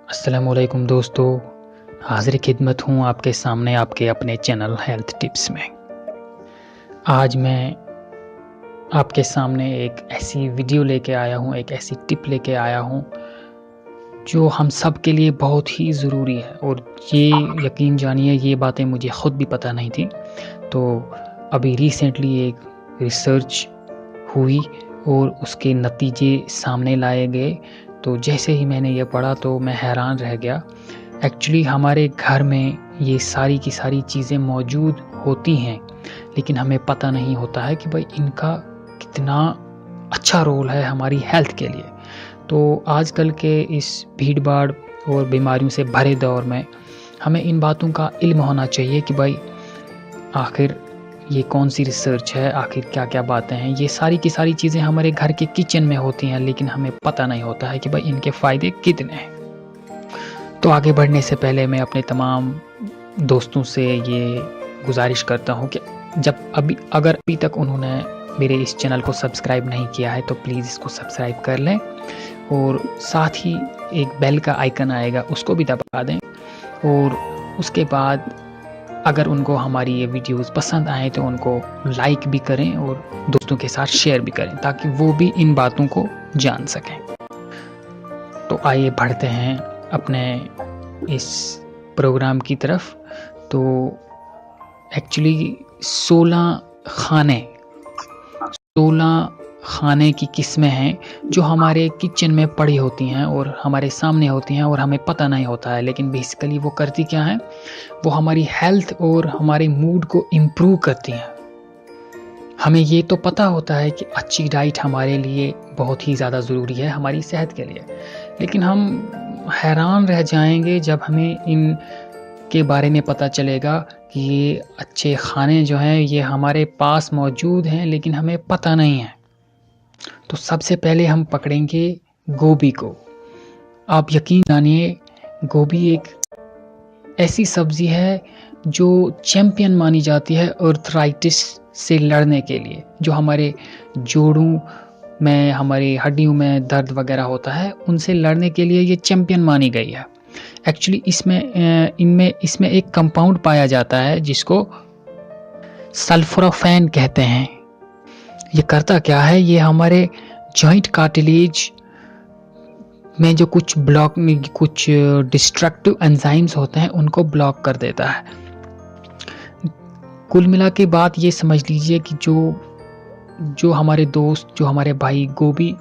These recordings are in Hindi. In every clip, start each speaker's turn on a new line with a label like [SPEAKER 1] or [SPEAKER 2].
[SPEAKER 1] अस्सलामुअलैकुम दोस्तों, हाज़िर खिदमत हूँ आपके सामने आपके अपने चैनल हेल्थ टिप्स में। आज मैं आपके सामने एक ऐसी वीडियो लेके आया हूँ, एक ऐसी टिप लेके आया हूँ, जो हम सब के लिए बहुत ही ज़रूरी है और ये यकीन जानिए ये बातें मुझे ख़ुद भी पता नहीं थी। तो अभी रिसेंटली एक रिसर्च हुई और उसके नतीजे सामने लाए गए। तो जैसे ही मैंने ये पढ़ा तो मैं हैरान रह गया। एक्चुअली हमारे घर में ये सारी की सारी चीज़ें मौजूद होती हैं, लेकिन हमें पता नहीं होता है कि भाई इनका कितना अच्छा रोल है हमारी हेल्थ के लिए। तो आजकल के इस भीड़-भाड़ और बीमारियों से भरे दौर में हमें इन बातों का इल्म होना चाहिए कि भाई आखिर ये कौन-सी रिसर्च है, आखिर क्या-क्या बातें हैं। ये सारी की सारी चीज़ें हमारे घर के किचन में होती हैं, लेकिन हमें पता नहीं होता है कि भाई इनके फ़ायदे कितने हैं। तो आगे बढ़ने से पहले मैं अपने तमाम दोस्तों से ये गुज़ारिश करता हूँ कि अगर अभी तक उन्होंने मेरे इस चैनल को सब्सक्राइब नहीं किया है तो प्लीज़ इसको सब्सक्राइब कर लें और साथ ही एक बेल का आइकन आएगा उसको भी दबा दें। और उसके बाद अगर उनको हमारी ये वीडियोस पसंद आए तो उनको लाइक भी करें और दोस्तों के साथ शेयर भी करें ताकि वो भी इन बातों को जान सकें। तो आइए बढ़ते हैं अपने इस प्रोग्राम की तरफ। तो एक्चुअली 16 खाने की किस्में हैं जो हमारे किचन में पड़ी होती हैं और हमारे सामने होती हैं और हमें पता नहीं होता है, लेकिन बेसिकली वो करती क्या हैं, वो हमारी हेल्थ और हमारे मूड को इम्प्रूव करती हैं। हमें ये तो पता होता है कि अच्छी डाइट हमारे लिए बहुत ही ज़्यादा ज़रूरी है हमारी सेहत के लिए, लेकिन हम हैरान रह जाएंगे जब हमें इन के बारे में पता चलेगा कि ये अच्छे खाने जो हैं ये हमारे पास मौजूद हैं लेकिन हमें पता नहीं है। तो सबसे पहले हम पकड़ेंगे गोभी को। आप यकीन जानिए गोभी एक ऐसी सब्ज़ी है जो चैम्पियन मानी जाती है आर्थराइटिस से लड़ने के लिए। जो हमारे जोड़ों में, हमारी हड्डियों में दर्द वगैरह होता है, उनसे लड़ने के लिए ये चैम्पियन मानी गई है। एक्चुअली इसमें एक कंपाउंड पाया जाता है जिसको सल्फोराफेन कहते हैं। ये करता क्या है, ये हमारे जॉइंट कार्टिलेज में जो कुछ डिस्ट्रक्टिव एंजाइम्स होते हैं उनको ब्लॉक कर देता है। कुल मिला के बात ये समझ लीजिए कि जो हमारे दोस्त, जो हमारे भाई गोभी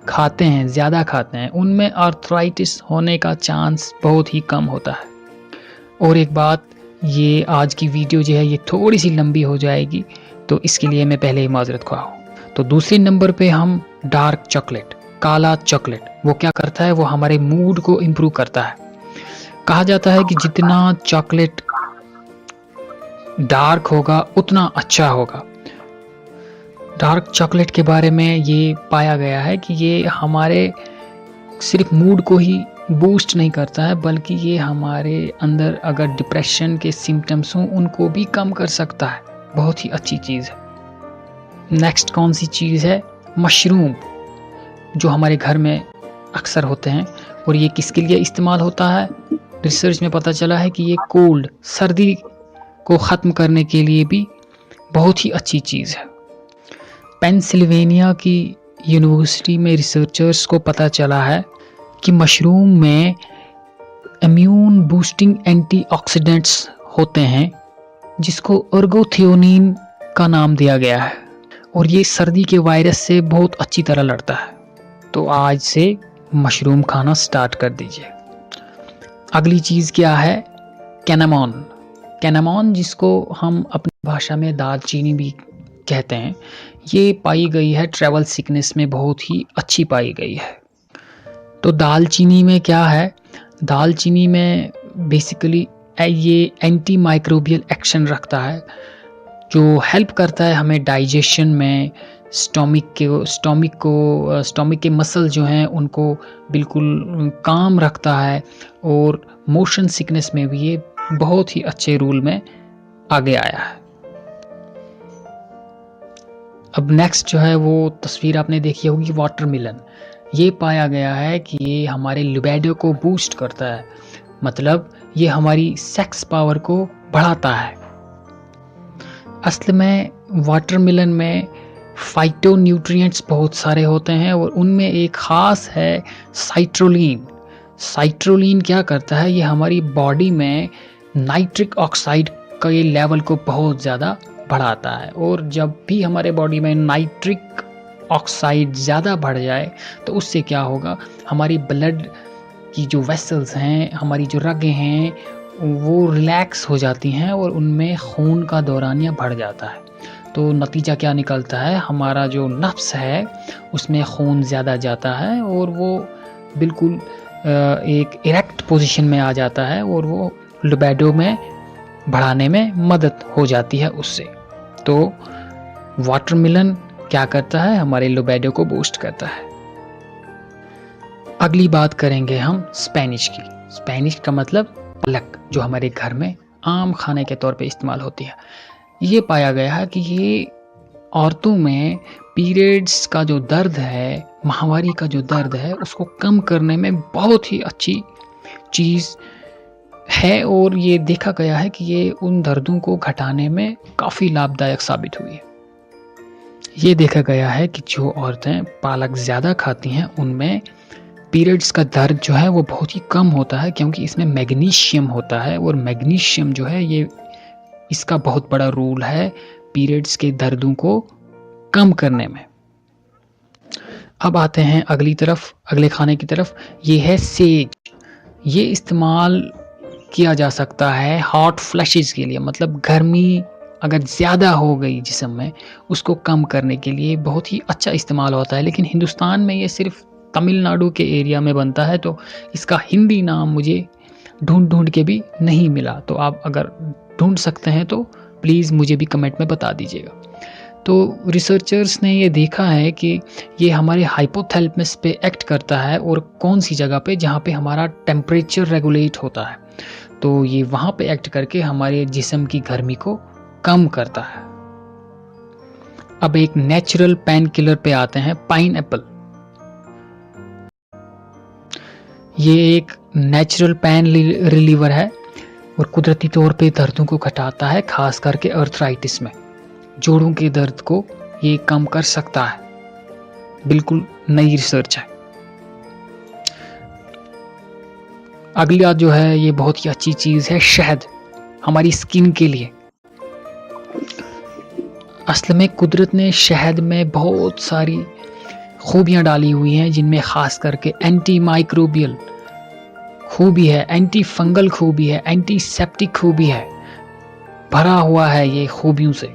[SPEAKER 1] खाते हैं, ज़्यादा खाते हैं, उनमें आर्थराइटिस होने का चांस बहुत ही कम होता है। और एक बात, ये आज की वीडियो जो है ये थोड़ी सी लंबी हो जाएगी, तो इसके लिए मैं पहले ही माजरत ख्वाह हूँ। तो दूसरे नंबर पे हम डार्क चॉकलेट, काला चॉकलेट, वो क्या करता है, वो हमारे मूड को इम्प्रूव करता है। कहा जाता है कि जितना चॉकलेट डार्क होगा उतना अच्छा होगा। डार्क चॉकलेट के बारे में ये पाया गया है कि ये हमारे सिर्फ मूड को ही बूस्ट नहीं करता है, बल्कि ये हमारे अंदर अगर डिप्रेशन के सिम्टम्स हों उनको भी कम कर सकता है। बहुत ही अच्छी चीज़ है। नेक्स्ट कौन सी चीज़ है, मशरूम, जो हमारे घर में अक्सर होते हैं। और ये किसके लिए इस्तेमाल होता है, रिसर्च में पता चला है कि ये कोल्ड, सर्दी को ख़त्म करने के लिए भी बहुत ही अच्छी चीज़ है। पेंसिल्वेनिया की यूनिवर्सिटी में रिसर्चर्स को पता चला है कि मशरूम में इम्यून बूस्टिंग एंटीऑक्सीडेंट्स होते हैं जिसको एर्गोथियोनिन का नाम दिया गया है और ये सर्दी के वायरस से बहुत अच्छी तरह लड़ता है। तो आज से मशरूम खाना स्टार्ट कर दीजिए। अगली चीज़ क्या है, कैनामॉन। कैनामॉन, जिसको हम अपनी भाषा में दालचीनी भी कहते हैं, ये पाई गई है ट्रैवल सिकनेस में बहुत ही अच्छी पाई गई है। तो दालचीनी में क्या है, दालचीनी में बेसिकली ये एंटी माइक्रोबियल एक्शन रखता है जो हेल्प करता है हमें डाइजेशन में, स्टोमिक के मसल जो हैं उनको बिल्कुल काम रखता है और मोशन सिकनेस में भी ये बहुत ही अच्छे रूल में आगे आया है। अब नेक्स्ट जो है वो तस्वीर आपने देखी होगी वाटरमेलन। ये पाया गया है कि ये हमारे लिबिडो को बूस्ट करता है, मतलब ये हमारी सेक्स पावर को बढ़ाता है। असल में वाटरमेलन में फाइटोन्यूट्रिएंट्स बहुत सारे होते हैं और उनमें एक ख़ास है साइट्रोलिन। साइट्रोलिन क्या करता है, ये हमारी बॉडी में नाइट्रिक ऑक्साइड के लेवल को बहुत ज़्यादा बढ़ाता है, और जब भी हमारे बॉडी में नाइट्रिक ऑक्साइड ज़्यादा बढ़ जाए तो उससे क्या होगा, हमारी ब्लड की जो वेसल्स हैं, हमारी जो रगें हैं, वो रिलैक्स हो जाती हैं और उनमें खून का दौरानिया बढ़ जाता है। तो नतीजा क्या निकलता है, हमारा जो नफ्स है उसमें खून ज़्यादा जाता है और वो बिल्कुल एक इरेक्ट पोजीशन में आ जाता है और वो लिबिडो में बढ़ाने में मदद हो जाती है उससे। तो वाटरमेलन क्या करता है, हमारे लिबिडो को बूस्ट करता है। अगली बात करेंगे हम स्पेनिश की। स्पेनिश का मतलब पालक, जो हमारे घर में आम खाने के तौर पे इस्तेमाल होती है। ये पाया गया है कि ये औरतों में पीरियड्स का जो दर्द है, माहवारी का जो दर्द है, उसको कम करने में बहुत ही अच्छी चीज़ है, और ये देखा गया है कि ये उन दर्दों को घटाने में काफ़ी लाभदायक साबित हुई है। ये देखा गया है कि जो औरतें पालक ज़्यादा खाती हैं उनमें पीरियड्स का दर्द जो है वो बहुत ही कम होता है, क्योंकि इसमें मैग्नीशियम होता है, और मैग्नीशियम जो है ये इसका बहुत बड़ा रोल है पीरियड्स के दर्दों को कम करने में। अब आते हैं अगले खाने की तरफ। ये है सेज। ये इस्तेमाल किया जा सकता है हॉट फ्लैशेस के लिए, मतलब गर्मी अगर ज़्यादा हो गई जिस्म में, उसको कम करने के लिए बहुत ही अच्छा इस्तेमाल होता है। लेकिन हिंदुस्तान में ये सिर्फ तमिलनाडु के एरिया में बनता है, तो इसका हिंदी नाम मुझे ढूंढ के भी नहीं मिला। तो आप अगर ढूंढ सकते हैं तो प्लीज़ मुझे भी कमेंट में बता दीजिएगा। तो रिसर्चर्स ने ये देखा है कि ये हमारे हाइपोथैलेमस पे एक्ट करता है, और कौन सी जगह पे, जहाँ पे हमारा टेम्परेचर रेगुलेट होता है, तो ये वहाँ पे एक्ट करके हमारे जिस्म की गर्मी को कम करता है। अब एक नेचुरल पेन किलर पे आते हैं, पाइनएप्पल। ये एक नेचुरल पेन रिलीवर है और कुदरती तौर पे दर्दों को घटाता है, खास करके अर्थराइटिस में जोड़ों के दर्द को ये कम कर सकता है। बिल्कुल नई रिसर्च है। अगला जो है ये बहुत ही अच्छी चीज़ है, शहद, हमारी स्किन के लिए। असल में कुदरत ने शहद में बहुत सारी खूबियाँ डाली हुई हैं, जिनमें ख़ास करके एंटी माइक्रोबियल खूबी है, एंटी फंगल खूबी है, एंटीसेप्टिक खूबी है, भरा हुआ है ये खूबियों से।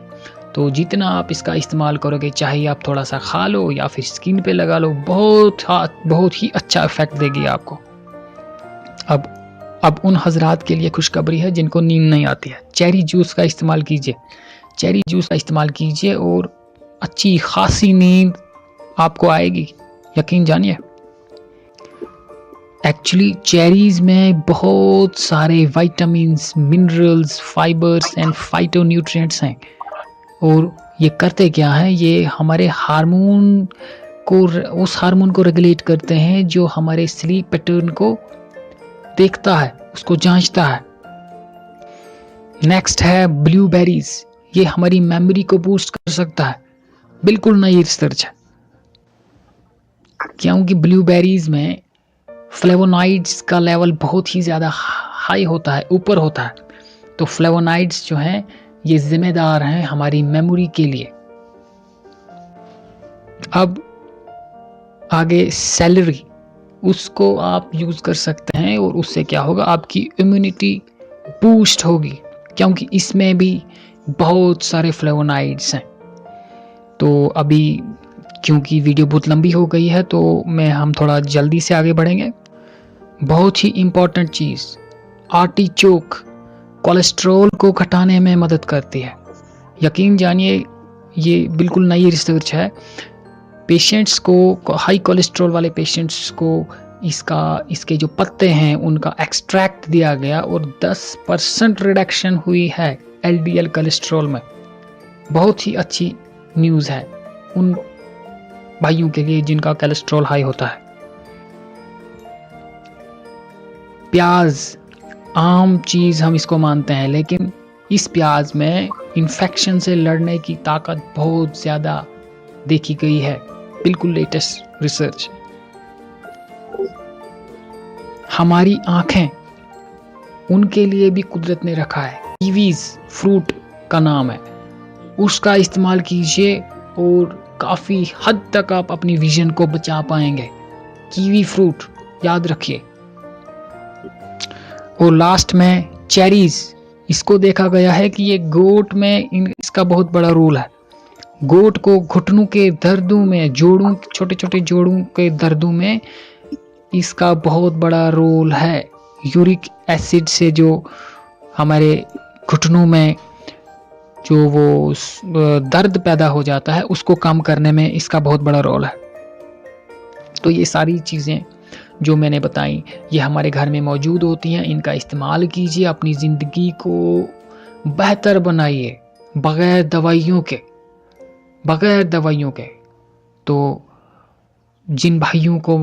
[SPEAKER 1] तो जितना आप इसका इस्तेमाल करोगे, चाहे आप थोड़ा सा खा लो या फिर स्किन पे लगा लो, बहुत ही अच्छा इफेक्ट देगी आपको। अब उन हजरात के लिए खुशखबरी है जिनको नींद नहीं आती है। चेरी जूस का इस्तेमाल कीजिए, चेरी जूस का इस्तेमाल कीजिए और अच्छी खासी नींद आपको आएगी, यकीन जानिए। एक्चुअली चेरीज में बहुत सारे vitamins, minerals, fibres and phytonutrients हैं, और ये करते क्या है, ये हमारे हार्मोन को, उस हार्मोन को रेगुलेट करते हैं जो हमारे स्लीप पैटर्न को देखता है, उसको जांचता है। नेक्स्ट है ब्लूबेरीज। ये हमारी मेमोरी को बूस्ट कर सकता है। बिल्कुल नई रिसर्च है, क्योंकि ब्लूबेरीज में फ्लेवोनाइड्स का लेवल बहुत ही ज़्यादा हाई होता है, ऊपर होता है। तो फ्लेवोनाइड्स जो हैं ये जिम्मेदार हैं हमारी मेमोरी के लिए। अब आगे सेलरी, उसको आप यूज़ कर सकते हैं, और उससे क्या होगा, आपकी इम्यूनिटी बूस्ट होगी, क्योंकि इसमें भी बहुत सारे फ्लेवोनाइड्स हैं। तो अभी क्योंकि वीडियो बहुत लंबी हो गई है, तो हम थोड़ा जल्दी से आगे बढ़ेंगे। बहुत ही इम्पॉर्टेंट चीज़, आर्टिचोक कोलेस्ट्रॉल को घटाने में मदद करती है। यकीन जानिए, ये बिल्कुल नई रिसर्च है। पेशेंट्स को, हाई कोलेस्ट्रॉल वाले पेशेंट्स को इसके जो पत्ते हैं उनका एक्सट्रैक्ट दिया गया, और 10% रिडक्शन हुई है एलडीएल कोलेस्ट्रॉल में। बहुत ही अच्छी न्यूज़ है उन भाइयों के लिए जिनका कोलेस्ट्रॉल हाई होता है। प्याज आम चीज़ हम इसको मानते हैं, लेकिन इस प्याज में इन्फेक्शन से लड़ने की ताकत बहुत ज़्यादा देखी गई है, बिल्कुल लेटेस्ट रिसर्च। हमारी आँखें, उनके लिए भी कुदरत ने रखा है, कीवीज फ्रूट का नाम है, उसका इस्तेमाल कीजिए और काफ़ी हद तक आप अपनी विजन को बचा पाएंगे। कीवी फ्रूट याद रखिए। और लास्ट में चेरीज, इसको देखा गया है कि ये गोट में इसका बहुत बड़ा रोल है। गोट को घुटनों के दर्दों में, जोड़ों, छोटे छोटे जोड़ों के दर्दों में इसका बहुत बड़ा रोल है। यूरिक एसिड से जो हमारे घुटनों में जो वो दर्द पैदा हो जाता है, उसको कम करने में इसका बहुत बड़ा रोल है। तो ये सारी चीज़ें जो मैंने बताई, ये हमारे घर में मौजूद होती हैं। इनका इस्तेमाल कीजिए, अपनी ज़िंदगी को बेहतर बनाइए बग़ैर दवाइयों के। तो जिन भाइयों को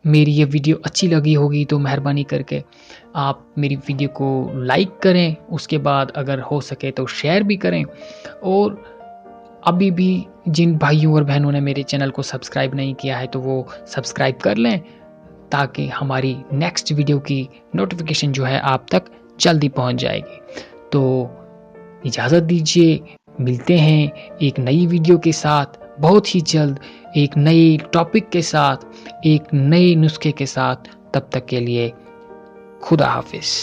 [SPEAKER 1] मेरी ये वीडियो अच्छी लगी होगी तो मेहरबानी करके आप मेरी वीडियो को लाइक करें, उसके बाद अगर हो सके तो शेयर भी करें। और अभी भी जिन भाइयों और बहनों ने मेरे चैनल को सब्सक्राइब नहीं किया है तो वो सब्सक्राइब कर लें, ताकि हमारी नेक्स्ट वीडियो की नोटिफिकेशन जो है आप तक जल्दी पहुंच जाएगी। तो इजाज़त दीजिए, मिलते हैं एक नई वीडियो के साथ बहुत ही जल्द, एक नई टॉपिक के साथ, एक नए नुस्खे के साथ। तब तक के लिए खुदा हाफिज़।